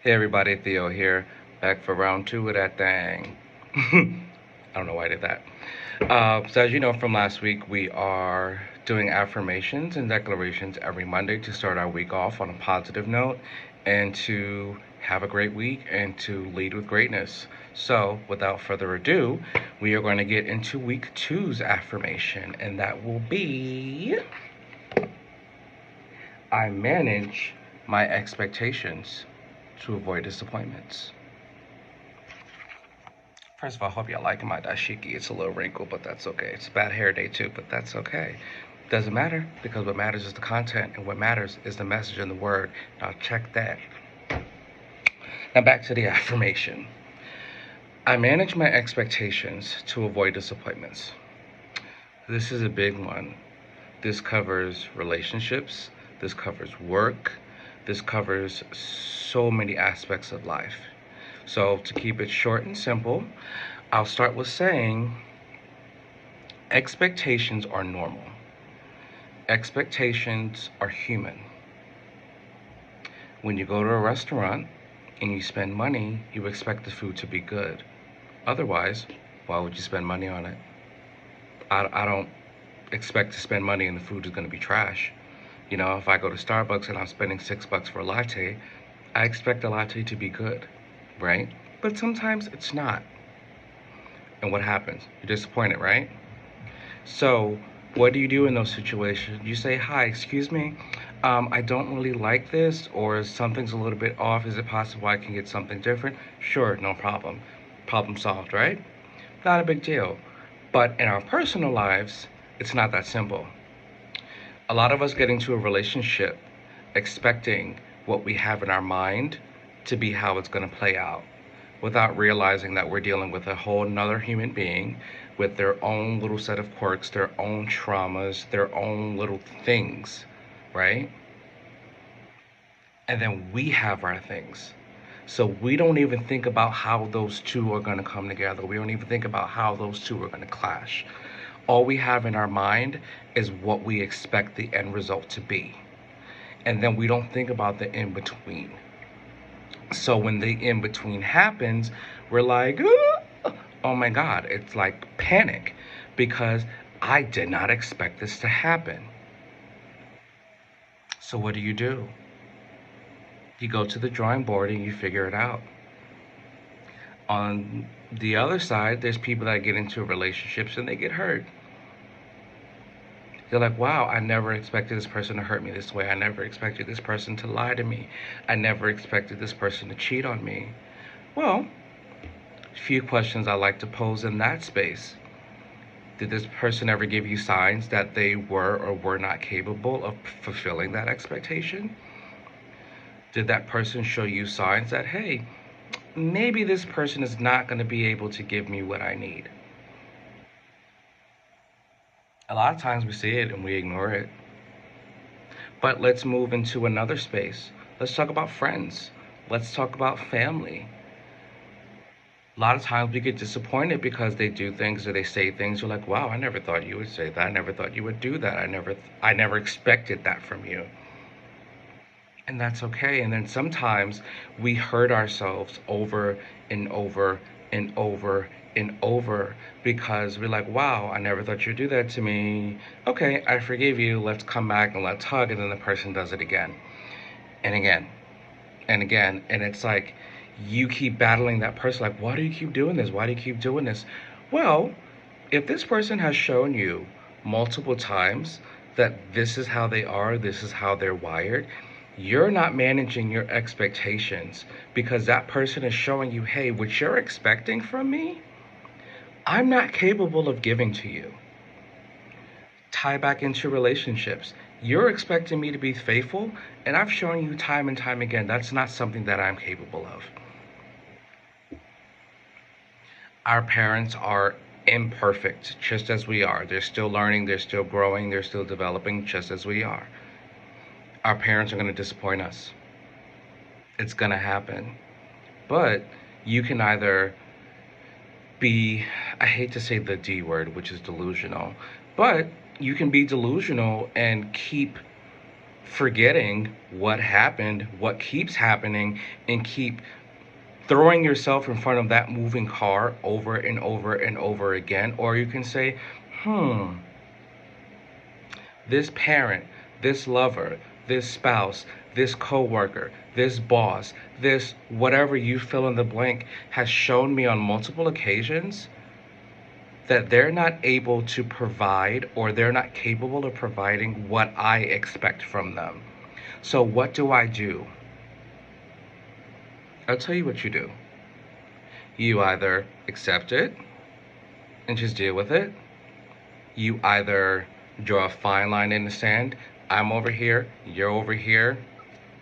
Hey everybody, Theo here, back for round two of that thing. I don't know why I did that. So as you know from last week, we are doing affirmations and declarations every Monday to start our week off on a positive note and to have a great week and to lead with greatness. So without further ado, we are going to get into week two's affirmation, and that will be I manage my expectations to avoid disappointments. First of all, I hope y'all liking my dashiki. It's a little wrinkled, but that's okay. It's a bad hair day too, but that's okay. Doesn't matter, because what matters is the content, and what matters is the message and the word. Now check that. Now back to the affirmation. I manage my expectations to avoid disappointments. This is a big one. This covers relationships, this covers work, this covers so many aspects of life. So to keep it short and simple, I'll start with saying expectations are normal. Expectations are human. When you go to a restaurant and you spend money, you expect the food to be good. Otherwise, why would you spend money on it? I don't expect to spend money and the food is going to be trash. You know, if I go to Starbucks and I'm spending $6 for a latte, I expect the latte to be good, right? But sometimes it's not. And what happens? You're disappointed, right? So, what do you do in those situations? You say, "Hi, excuse me, I don't really like this, or something's a little bit off. Is it possible I can get something different?" Sure, no problem. Problem solved, right? Not a big deal. But in our personal lives, it's not that simple. A lot of us get into a relationship expecting what we have in our mind to be how it's going to play out, without realizing that we're dealing with a whole nother human being with their own little set of quirks, their own traumas, their own little things, right? And then we have our things. So we don't even think about how those two are going to come together. We don't even think about how those two are going to clash. All we have in our mind is what we expect the end result to be. And then we don't think about the in between. So when the in between happens, we're like, oh my God, it's like panic because I did not expect this to happen. So what do? You go to the drawing board and you figure it out. On the other side, there's people that get into relationships and they get hurt. They're like, wow, I never expected this person to hurt me this way. I never expected this person to lie to me. I never expected this person to cheat on me. Well, a few questions I like to pose in that space. Did this person ever give you signs that they were or were not capable of fulfilling that expectation? Did that person show you signs that, hey, maybe this person is not going to be able to give me what I need? A lot of times we see it and we ignore it. But let's move into another space. Let's talk about friends. Let's talk about family. A lot of times we get disappointed because they do things or they say things. You're like, wow, I never thought you would say that. I never thought you would do that. I never expected that from you. And that's okay. And then sometimes we hurt ourselves over and over and over and over because we're like, wow, I never thought you'd do that to me. Okay, I forgive you. Let's come back and let's hug. And then the person does it again and again and again. And it's like you keep battling that person. Like, why do you keep doing this? Why do you keep doing this? Well, if this person has shown you multiple times that this is how they are, this is how they're wired, you're not managing your expectations because that person is showing you, hey, what you're expecting from me, I'm not capable of giving to you. Tie back into relationships. You're expecting me to be faithful, and I've shown you time and time again that's not something that I'm capable of. Our parents are imperfect, just as we are. They're still learning, they're still growing, they're still developing, just as we are. Our parents are going to disappoint us. It's going to happen. But you can either be, I hate to say the D word, which is delusional, but you can be delusional and keep forgetting what happened, what keeps happening, and keep throwing yourself in front of that moving car over and over and over again. Or you can say, this parent, this lover, this spouse, this coworker, this boss, this whatever you fill in the blank has shown me on multiple occasions that they're not able to provide or they're not capable of providing what I expect from them. So, what do? I'll tell you what you do. You either accept it and just deal with it. You either draw a fine line in the sand. I'm over here, you're over here.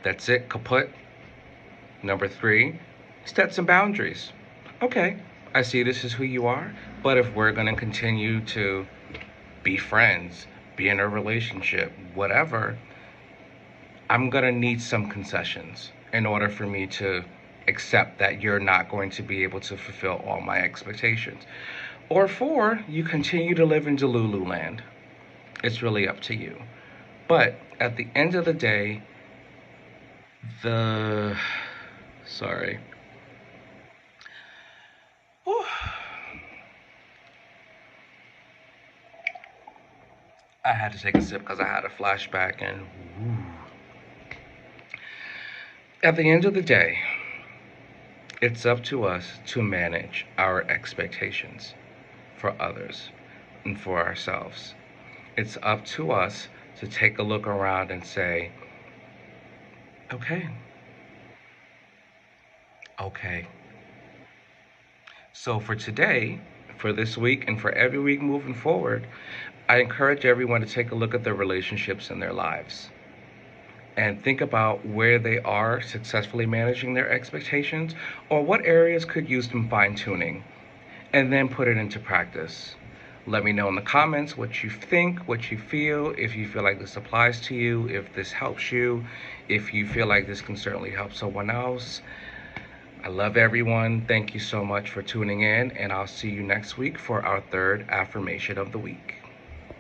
That's it, kaput. Number three, set some boundaries. Okay, I see this is who you are, but if we're going to continue to be friends, be in a relationship, whatever, I'm going to need some concessions in order for me to accept that you're not going to be able to fulfill all my expectations. Or four, you continue to live in Delulu land. It's really up to you. But at the end of the day, the. Sorry. Whew. I had to take a sip because I had a flashback and. Woo. At the end of the day, it's up to us to manage our expectations for others and for ourselves. It's up to us to take a look around and say, okay, okay. So for today, for this week, and for every week moving forward, I encourage everyone to take a look at their relationships in their lives and think about where they are successfully managing their expectations or what areas could use some fine tuning, and then put it into practice. Let me know in the comments what you think, what you feel, if you feel like this applies to you, if this helps you, if you feel like this can certainly help someone else. I love everyone. Thank you so much for tuning in, and I'll see you next week for our third affirmation of the week.